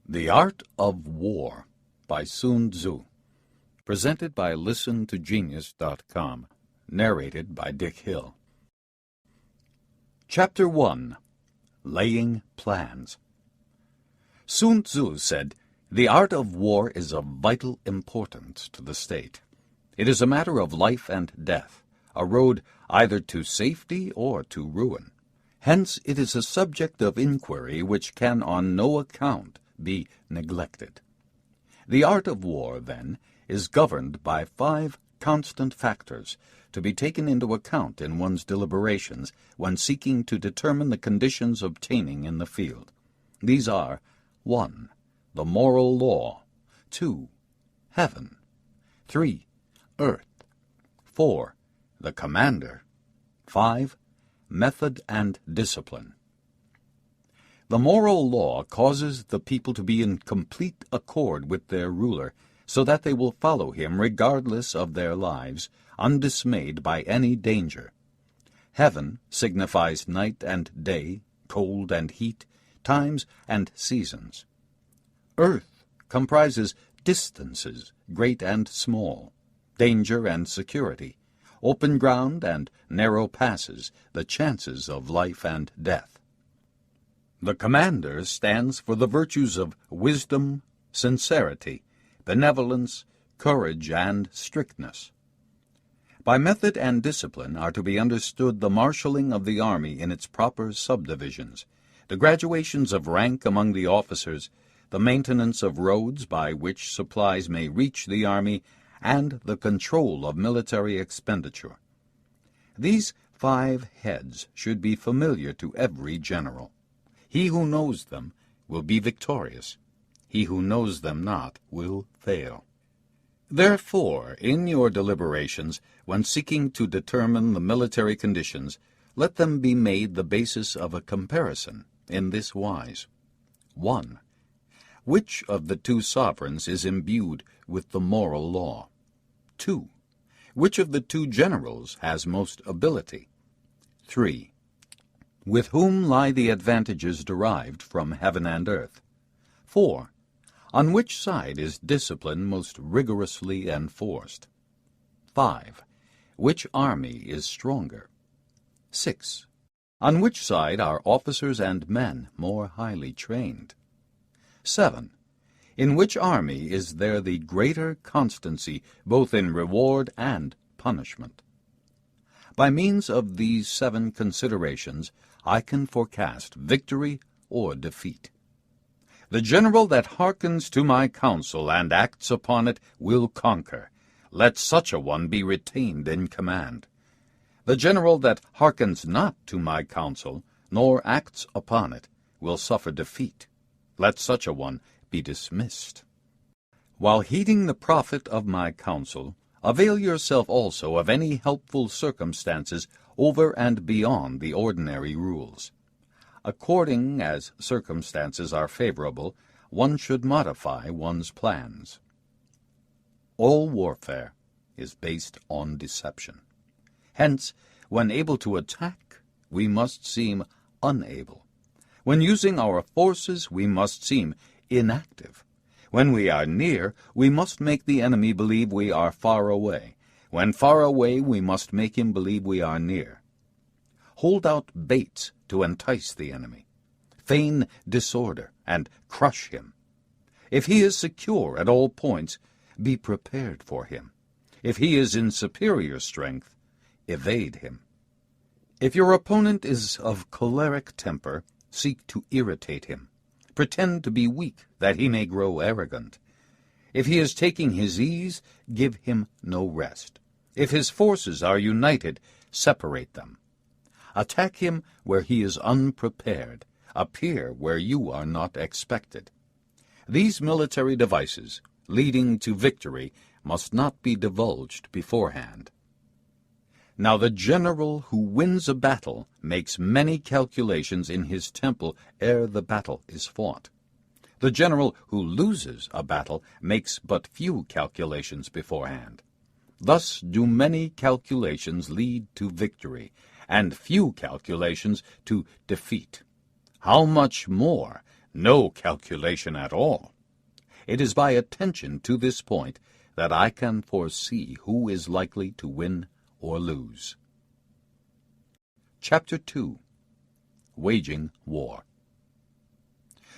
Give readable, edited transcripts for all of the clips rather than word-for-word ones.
The Art of War by Sun Tzu. Presented by ListenToGenius.com. Narrated by Dick Hill. Chapter 1. Laying Plans. Sun Tzu said, "The art of war is of vital importance to the state. It is a matter of life and death, a road either to safety or to ruin. Hence it is a subject of inquiry which can on no account be neglected. The art of war, then, is governed by 5 constant factors to be taken into account in one's deliberations when seeking to determine the conditions obtaining in the field. These are 1. The moral law, 2. Heaven, 3. Earth, 4. The commander, 5. Method and discipline. The moral law causes the people to be in complete accord with their ruler, so that they will follow him regardless of their lives, undismayed by any danger. Heaven signifies night and day, cold and heat, times and seasons. Earth comprises distances, great and small, danger and security, open ground and narrow passes, the chances of life and death. The commander stands for the virtues of wisdom, sincerity, benevolence, courage, and strictness. By method and discipline are to be understood the marshalling of the army in its proper subdivisions, the graduations of rank among the officers, the maintenance of roads by which supplies may reach the army, and the control of military expenditure. These 5 heads should be familiar to every general. He who knows them will be victorious. He who knows them not will fail. Therefore, in your deliberations, when seeking to determine the military conditions, let them be made the basis of a comparison in this wise. 1. Which of the 2 sovereigns is imbued with the moral law? 2. Which of the 2 generals has most ability? 3. With whom lie the advantages derived from heaven and earth? 4. On which side is discipline most rigorously enforced? 5. Which army is stronger? 6. On which side are officers and men more highly trained? 7. In which army is there the greater constancy, both in reward and punishment? By means of these 7 considerations, I can forecast victory or defeat. The general that hearkens to my counsel and acts upon it will conquer. Let such a one be retained in command. The general that hearkens not to my counsel, nor acts upon it, will suffer defeat. Let such a one be dismissed. While heeding the profit of my counsel, avail yourself also of any helpful circumstances over and beyond the ordinary rules. According as circumstances are favorable, one should modify one's plans. All warfare is based on deception. Hence, when able to attack, we must seem unable. When using our forces, we must seem inactive. When we are near, we must make the enemy believe we are far away. When far away, we must make him believe we are near. Hold out baits to entice the enemy. Feign disorder and crush him. If he is secure at all points, be prepared for him. If he is in superior strength, evade him. If your opponent is of choleric temper, seek to irritate him. Pretend to be weak, that he may grow arrogant. If he is taking his ease, give him no rest. If his forces are united, separate them. Attack him where he is unprepared. Appear where you are not expected. These military devices, leading to victory, must not be divulged beforehand. Now the general who wins a battle makes many calculations in his temple ere the battle is fought. The general who loses a battle makes but few calculations beforehand. Thus do many calculations lead to victory, and few calculations to defeat. How much more no calculation at all. It is by attention to this point that I can foresee who is likely to win or lose. Chapter 2. Waging War.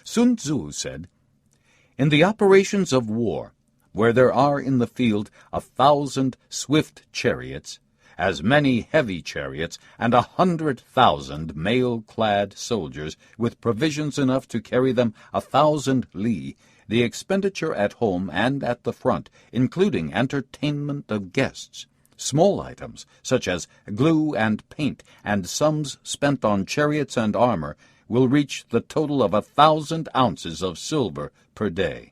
Sun Tzu said, "In the operations of war, where there are in the field 1,000 swift chariots, as many heavy chariots, and 100,000 mail-clad soldiers, with provisions enough to carry them 1,000 li, the expenditure at home and at the front, including entertainment of guests, small items such as glue and paint, and sums spent on chariots and armor, will reach the total of 1,000 ounces of silver per day.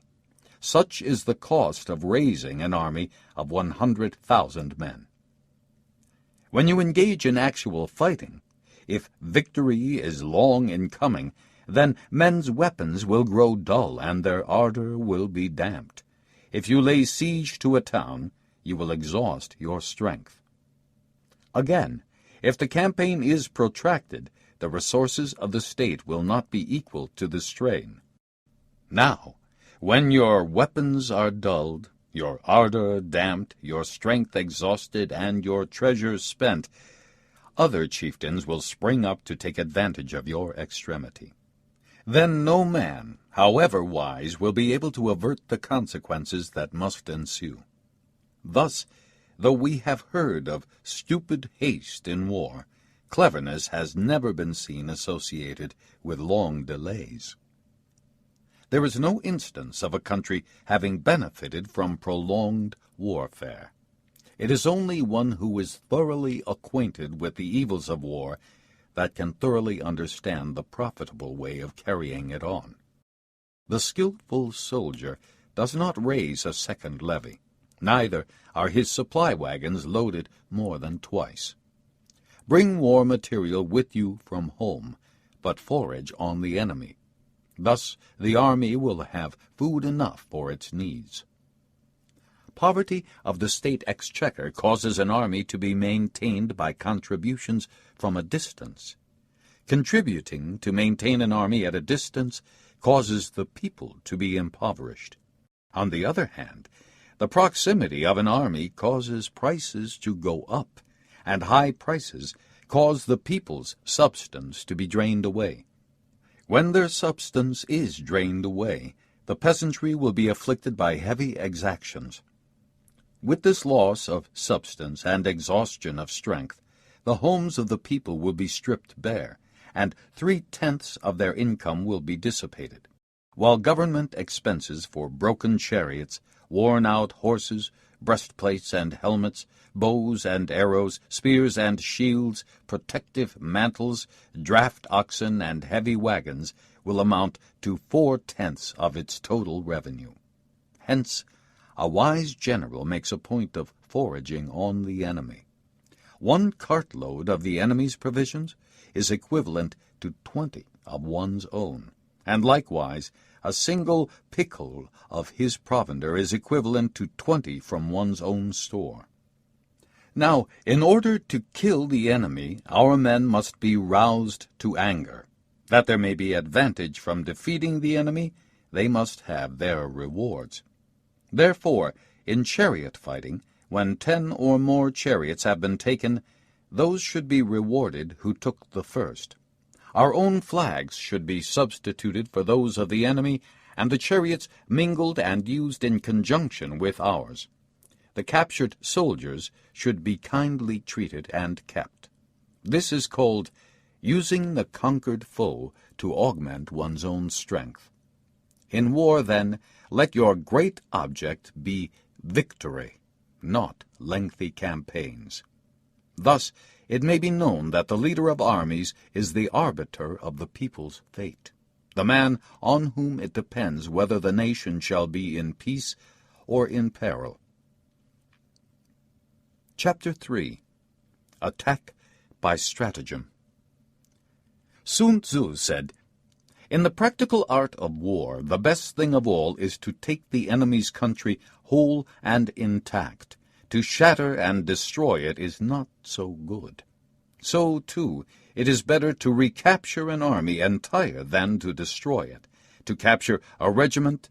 Such is the cost of raising an army of 100,000 men." When you engage in actual fighting, if victory is long in coming, then men's weapons will grow dull and their ardor will be damped. If you lay siege to a town, you will exhaust your strength. Again, if the campaign is protracted, the resources of the state will not be equal to the strain. Now, when your weapons are dulled, your ardor damped, your strength exhausted, and your treasures spent, other chieftains will spring up to take advantage of your extremity. Then no man, however wise, will be able to avert the consequences that must ensue. Thus, though we have heard of stupid haste in war, cleverness has never been seen associated with long delays. There is no instance of a country having benefited from prolonged warfare. It is only one who is thoroughly acquainted with the evils of war that can thoroughly understand the profitable way of carrying it on. The skillful soldier does not raise a second levy, neither are his supply wagons loaded more than twice. Bring war material with you from home, but forage on the enemy. Thus the army will have food enough for its needs. Poverty of the state exchequer causes an army to be maintained by contributions from a distance. Contributing to maintain an army at a distance causes the people to be impoverished. On the other hand, the proximity of an army causes prices to go up, and high prices cause the people's substance to be drained away. When their substance is drained away, the peasantry will be afflicted by heavy exactions. With this loss of substance and exhaustion of strength, the homes of the people will be stripped bare, and 3/10 of their income will be dissipated, while government expenses for broken chariots, worn-out horses, breastplates and helmets, bows and arrows, spears and shields, protective mantles, draft oxen, and heavy wagons will amount to 4/10 of its total revenue. Hence, a wise general makes a point of foraging on the enemy. 1 cartload of the enemy's provisions is equivalent to 20 of one's own, and likewise a single pickle of his provender is equivalent to 20 from one's own store. Now, in order to kill the enemy, our men must be roused to anger. That there may be advantage from defeating the enemy, they must have their rewards. Therefore, in chariot fighting, when 10 or more chariots have been taken, those should be rewarded who took the first. Our own flags should be substituted for those of the enemy, and the chariots mingled and used in conjunction with ours. The captured soldiers should be kindly treated and kept. This is called using the conquered foe to augment one's own strength. In war, then, let your great object be victory, not lengthy campaigns. Thus, it may be known that the leader of armies is the arbiter of the people's fate, the man on whom it depends whether the nation shall be in peace or in peril. Chapter 3. Attack by Stratagem. Sun Tzu said, "In the practical art of war, the best thing of all is to take the enemy's country whole and intact. To shatter and destroy it is not so good. So, too, it is better to recapture an army entire than to destroy it, to capture a regiment